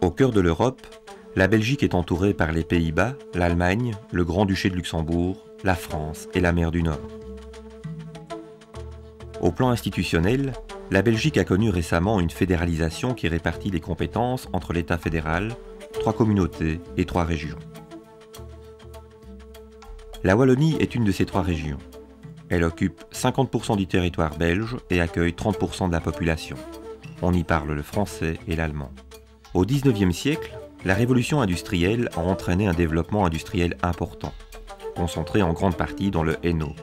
Au cœur de l'Europe, la Belgique est entourée par les Pays-Bas, l'Allemagne, le Grand-Duché de Luxembourg, la France et la mer du Nord. Au plan institutionnel, la Belgique a connu récemment une fédéralisation qui répartit les compétences entre l'État fédéral, 3 communautés et 3 régions. La Wallonie est une de ces 3 régions. Elle occupe 50% du territoire belge et accueille 30% de la population. On y parle le français et l'allemand. Au XIXe siècle, la révolution industrielle a entraîné un développement industriel important, concentré en grande partie dans le Hainaut.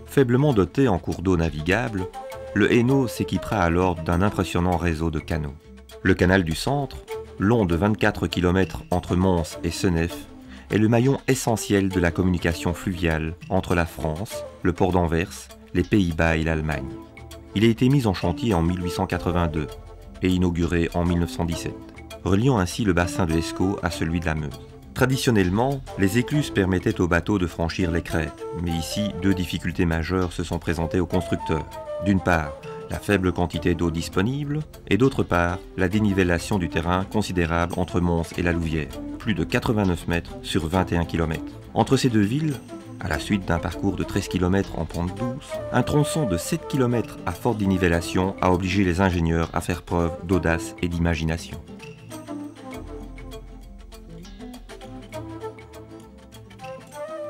Faiblement doté en cours d'eau navigables, le Hainaut s'équipera alors d'un impressionnant réseau de canaux. Le canal du Centre, long de 24 km entre Mons et Senef, est le maillon essentiel de la communication fluviale entre la France, le port d'Anvers, les Pays-Bas et l'Allemagne. Il a été mis en chantier en 1882 et inauguré en 1917, reliant ainsi le bassin de Escaut à celui de la Meuse. Traditionnellement, les écluses permettaient aux bateaux de franchir les crêtes, mais ici, 2 difficultés majeures se sont présentées aux constructeurs. D'une part, la faible quantité d'eau disponible, et d'autre part, la dénivellation du terrain considérable entre Mons et la Louvière, plus de 89 mètres sur 21 km. Entre ces 2 villes, à la suite d'un parcours de 13 km en pente douce, un tronçon de 7 km à forte dénivellation a obligé les ingénieurs à faire preuve d'audace et d'imagination.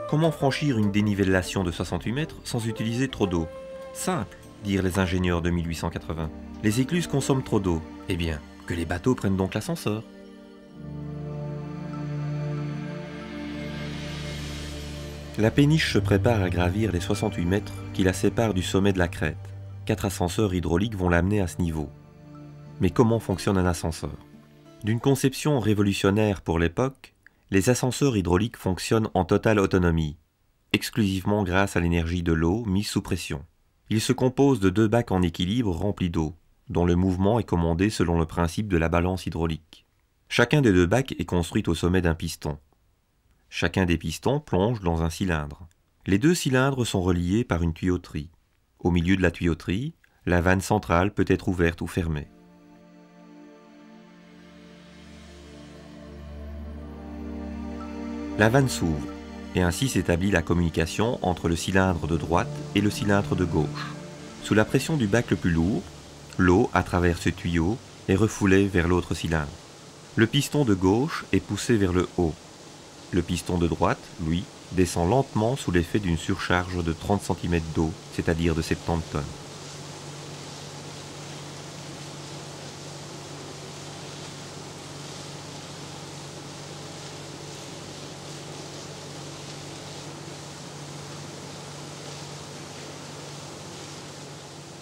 Comment franchir une dénivellation de 68 mètres sans utiliser trop d'eau? Simple, dirent les ingénieurs de 1880. Les écluses consomment trop d'eau. Eh bien, que les bateaux prennent donc l'ascenseur. La péniche se prépare à gravir les 68 mètres qui la séparent du sommet de la crête. 4 ascenseurs hydrauliques vont l'amener à ce niveau. Mais comment fonctionne un ascenseur? D'une conception révolutionnaire pour l'époque, les ascenseurs hydrauliques fonctionnent en totale autonomie, exclusivement grâce à l'énergie de l'eau mise sous pression. Ils se composent de 2 bacs en équilibre remplis d'eau, dont le mouvement est commandé selon le principe de la balance hydraulique. Chacun des 2 bacs est construit au sommet d'un piston. Chacun des pistons plonge dans un cylindre. Les 2 cylindres sont reliés par une tuyauterie. Au milieu de la tuyauterie, la vanne centrale peut être ouverte ou fermée. La vanne s'ouvre, et ainsi s'établit la communication entre le cylindre de droite et le cylindre de gauche. Sous la pression du bac le plus lourd, l'eau, à travers ce tuyau, est refoulée vers l'autre cylindre. Le piston de gauche est poussé vers le haut. Le piston de droite, lui, descend lentement sous l'effet d'une surcharge de 30 cm d'eau, c'est-à-dire de 70 tonnes.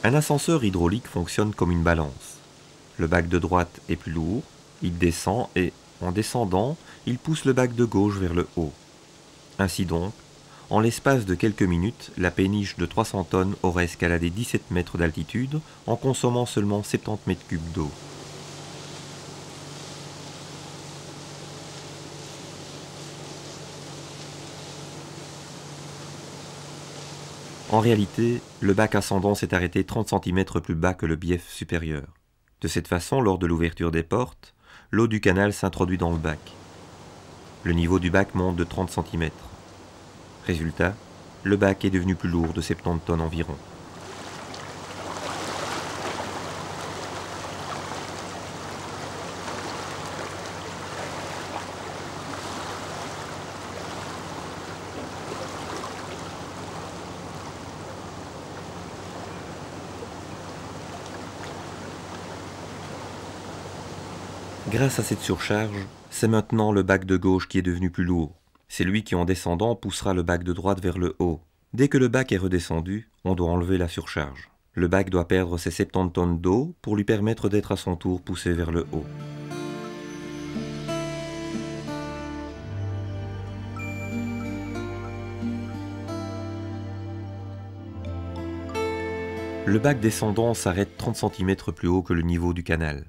Un ascenseur hydraulique fonctionne comme une balance. Le bac de droite est plus lourd, il descend et, en descendant, il pousse le bac de gauche vers le haut. Ainsi donc, en l'espace de quelques minutes, la péniche de 300 tonnes aurait escaladé 17 mètres d'altitude en consommant seulement 70 mètres cubes d'eau. En réalité, le bac ascendant s'est arrêté 30 cm plus bas que le bief supérieur. De cette façon, lors de l'ouverture des portes, l'eau du canal s'introduit dans le bac. Le niveau du bac monte de 30 cm. Résultat, le bac est devenu plus lourd de 70 tonnes environ. Grâce à cette surcharge, c'est maintenant le bac de gauche qui est devenu plus lourd. C'est lui qui en descendant poussera le bac de droite vers le haut. Dès que le bac est redescendu, on doit enlever la surcharge. Le bac doit perdre ses 70 tonnes d'eau pour lui permettre d'être à son tour poussé vers le haut. Le bac descendant s'arrête 30 cm plus haut que le niveau du canal.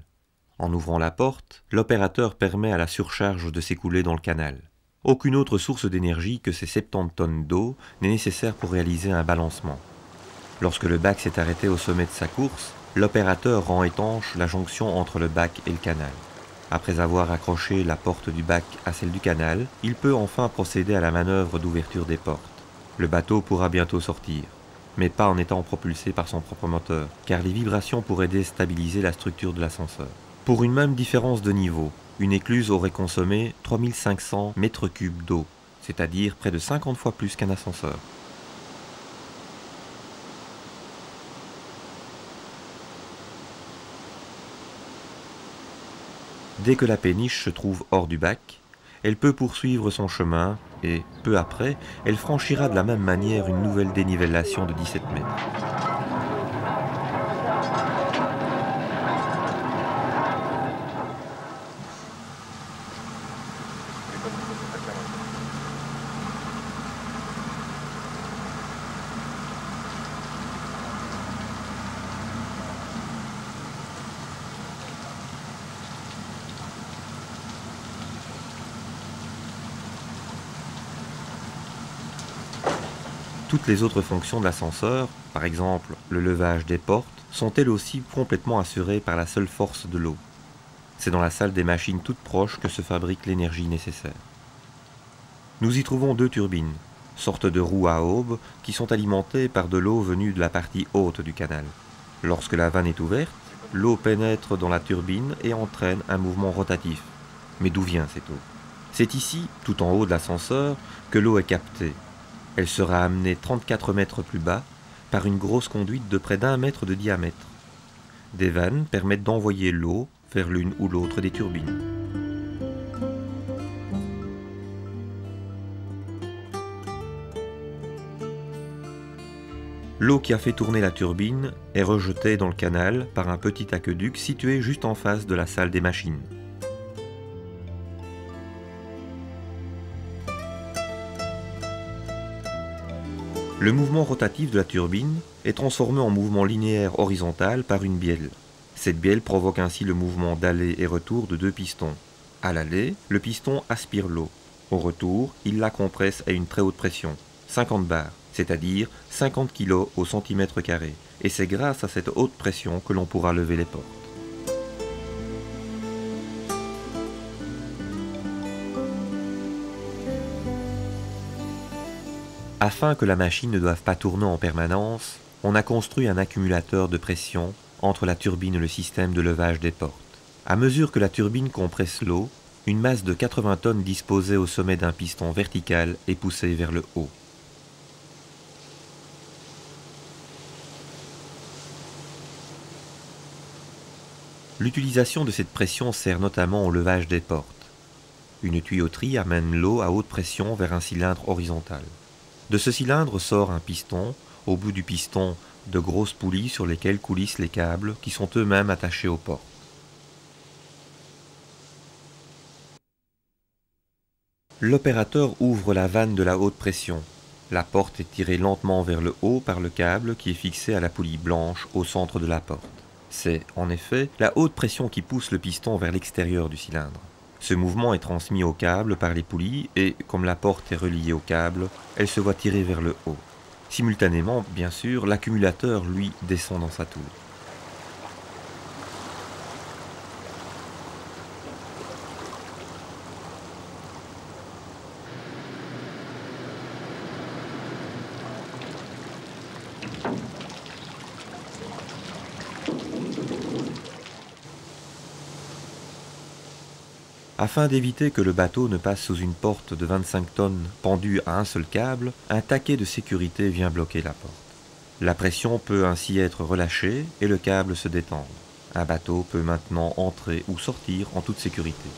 En ouvrant la porte, l'opérateur permet à la surcharge de s'écouler dans le canal. Aucune autre source d'énergie que ces 70 tonnes d'eau n'est nécessaire pour réaliser un balancement. Lorsque le bac s'est arrêté au sommet de sa course, l'opérateur rend étanche la jonction entre le bac et le canal. Après avoir accroché la porte du bac à celle du canal, il peut enfin procéder à la manœuvre d'ouverture des portes. Le bateau pourra bientôt sortir, mais pas en étant propulsé par son propre moteur, car les vibrations pourraient déstabiliser la structure de l'ascenseur. Pour une même différence de niveau, une écluse aurait consommé 3500 mètres cubes d'eau, c'est-à-dire près de 50 fois plus qu'un ascenseur. Dès que la péniche se trouve hors du bac, elle peut poursuivre son chemin et, peu après, elle franchira de la même manière une nouvelle dénivellation de 17 mètres. Toutes les autres fonctions de l'ascenseur, par exemple le levage des portes, sont elles aussi complètement assurées par la seule force de l'eau. C'est dans la salle des machines toutes proches que se fabrique l'énergie nécessaire. Nous y trouvons deux turbines, sortes de roues à aubes, qui sont alimentées par de l'eau venue de la partie haute du canal. Lorsque la vanne est ouverte, l'eau pénètre dans la turbine et entraîne un mouvement rotatif. Mais d'où vient cette eau? C'est ici, tout en haut de l'ascenseur, que l'eau est captée. Elle sera amenée 34 mètres plus bas par une grosse conduite de près d'1 mètre de diamètre. Des vannes permettent d'envoyer l'eau vers l'une ou l'autre des turbines. L'eau qui a fait tourner la turbine est rejetée dans le canal par un petit aqueduc situé juste en face de la salle des machines. Le mouvement rotatif de la turbine est transformé en mouvement linéaire horizontal par une bielle. Cette bielle provoque ainsi le mouvement d'aller et retour de deux pistons. À l'aller, le piston aspire l'eau. Au retour, il la compresse à une très haute pression, 50 bars, c'est-à-dire 50 kg au centimètre carré. Et c'est grâce à cette haute pression que l'on pourra lever les portes. Afin que la machine ne doive pas tourner en permanence, on a construit un accumulateur de pression entre la turbine et le système de levage des portes. À mesure que la turbine compresse l'eau, une masse de 80 tonnes disposée au sommet d'un piston vertical est poussée vers le haut. L'utilisation de cette pression sert notamment au levage des portes. Une tuyauterie amène l'eau à haute pression vers un cylindre horizontal. De ce cylindre sort un piston, au bout du piston, de grosses poulies sur lesquelles coulissent les câbles qui sont eux-mêmes attachés aux portes. L'opérateur ouvre la vanne de la haute pression. La porte est tirée lentement vers le haut par le câble qui est fixé à la poulie blanche au centre de la porte. C'est, en effet, la haute pression qui pousse le piston vers l'extérieur du cylindre. Ce mouvement est transmis au câble par les poulies et, comme la porte est reliée au câble, elle se voit tirer vers le haut. Simultanément, bien sûr, l'accumulateur, lui, descend dans sa tour. Afin d'éviter que le bateau ne passe sous une porte de 25 tonnes pendue à un seul câble, un taquet de sécurité vient bloquer la porte. La pression peut ainsi être relâchée et le câble se détendre. Un bateau peut maintenant entrer ou sortir en toute sécurité.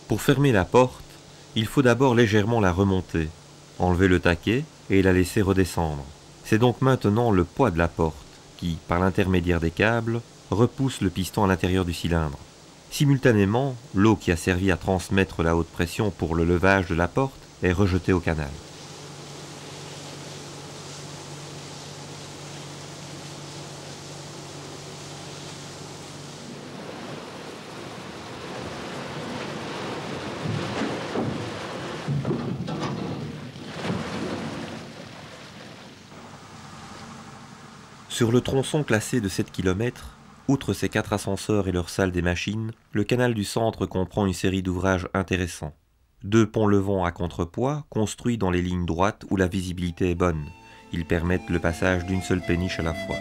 Pour fermer la porte, il faut d'abord légèrement la remonter, enlever le taquet et la laisser redescendre. C'est donc maintenant le poids de la porte qui, par l'intermédiaire des câbles, repousse le piston à l'intérieur du cylindre. Simultanément, l'eau qui a servi à transmettre la haute pression pour le levage de la porte est rejetée au canal. Sur le tronçon classé de 7 km, outre ses 4 ascenseurs et leur salle des machines, le canal du centre comprend une série d'ouvrages intéressants. 2 ponts levants à contrepoids, construits dans les lignes droites où la visibilité est bonne. Ils permettent le passage d'une seule péniche à la fois.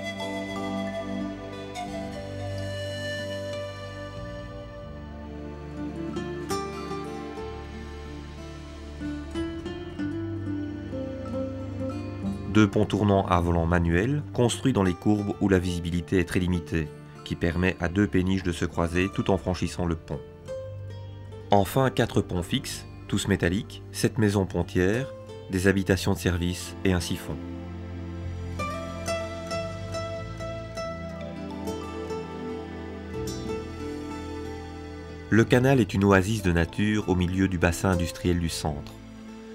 Deux ponts tournants à volant manuel, construits dans les courbes où la visibilité est très limitée, qui permet à 2 péniches de se croiser tout en franchissant le pont. Enfin, 4 ponts fixes, tous métalliques, 7 maisons pontières, des habitations de service et un siphon. Le canal est une oasis de nature au milieu du bassin industriel du centre.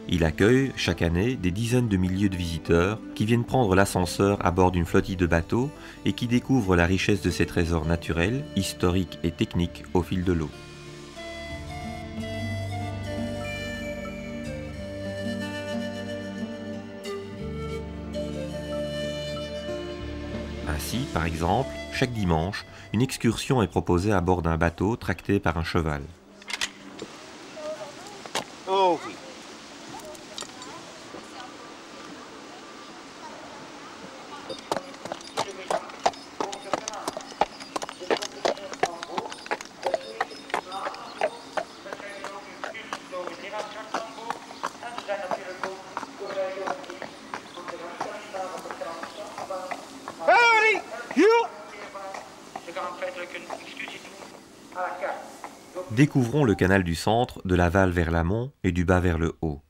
Il accueille, chaque année, des dizaines de milliers de visiteurs qui viennent prendre l'ascenseur à bord d'une flottille de bateaux et qui découvrent la richesse de ces trésors naturels, historiques et techniques au fil de l'eau. Ainsi, par exemple, chaque dimanche, une excursion est proposée à bord d'un bateau tracté par un cheval. Oh oui. Découvrons le canal du centre, de l'aval vers l'amont et du bas vers le haut.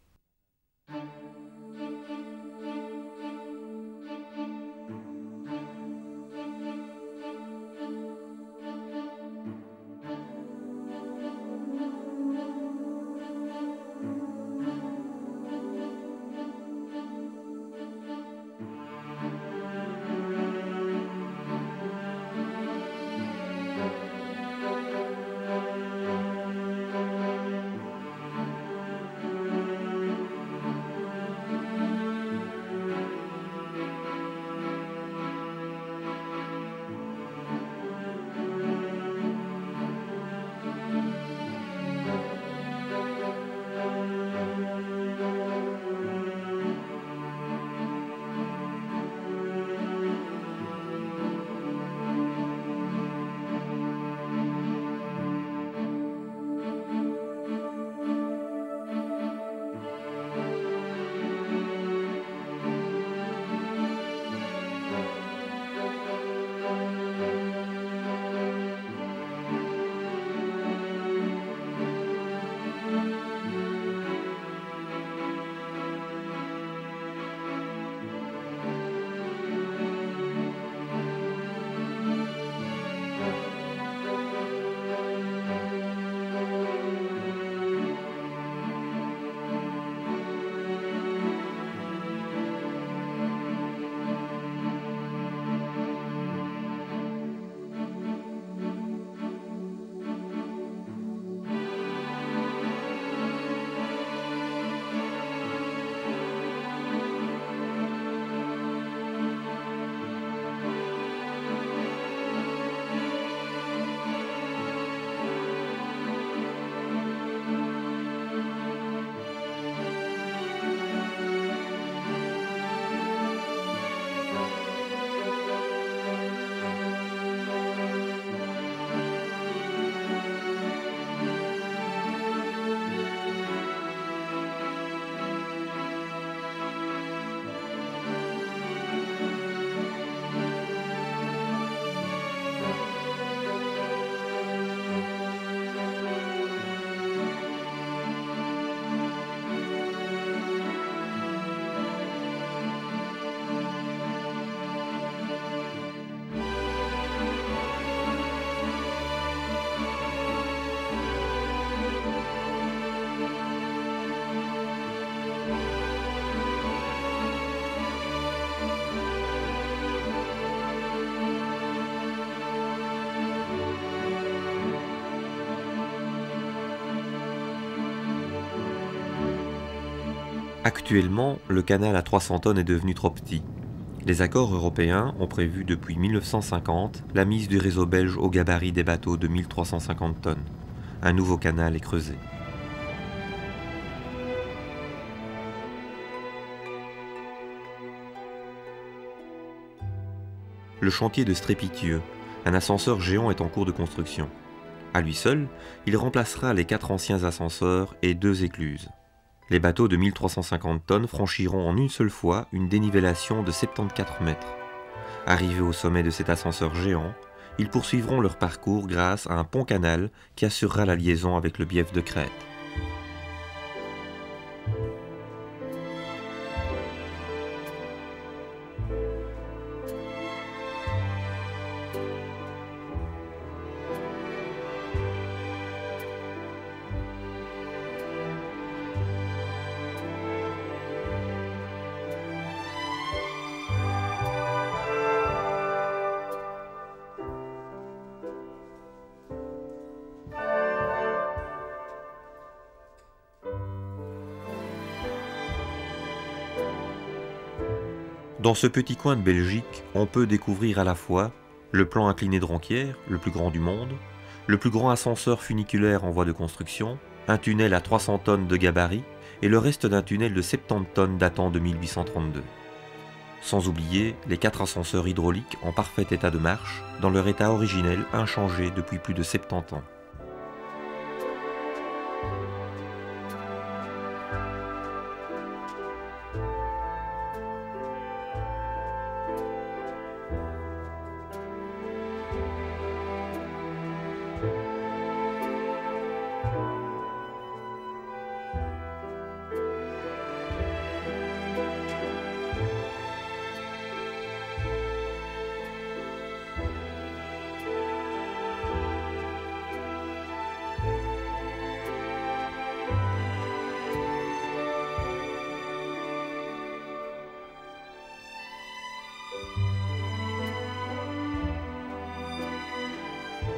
Actuellement, le canal à 300 tonnes est devenu trop petit. Les accords européens ont prévu depuis 1950 la mise du réseau belge au gabarit des bateaux de 1350 tonnes. Un nouveau canal est creusé. Le chantier de Strépitieux, un ascenseur géant, est en cours de construction. À lui seul, il remplacera les 4 anciens ascenseurs et 2 écluses. Les bateaux de 1350 tonnes franchiront en une seule fois une dénivellation de 74 mètres. Arrivés au sommet de cet ascenseur géant, ils poursuivront leur parcours grâce à un pont-canal qui assurera la liaison avec le bief de Crète. Dans ce petit coin de Belgique, on peut découvrir à la fois le plan incliné de Ronquière, le plus grand du monde, le plus grand ascenseur funiculaire en voie de construction, un tunnel à 300 tonnes de gabarit et le reste d'un tunnel de 70 tonnes datant de 1832. Sans oublier les 4 ascenseurs hydrauliques en parfait état de marche, dans leur état originel inchangé depuis plus de 70 ans.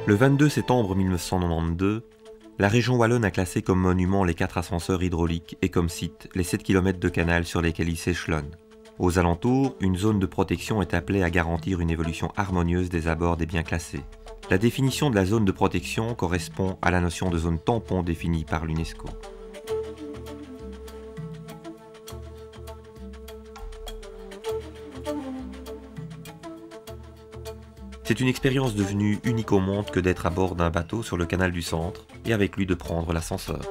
Le 22 septembre 1992, la région wallonne a classé comme monument les 4 ascenseurs hydrauliques et comme site les 7 km de canal sur lesquels ils s'échelonnent. Aux alentours, une zone de protection est appelée à garantir une évolution harmonieuse des abords des biens classés. La définition de la zone de protection correspond à la notion de zone tampon définie par l'UNESCO. C'est une expérience devenue unique au monde que d'être à bord d'un bateau sur le canal du centre et avec lui de prendre l'ascenseur.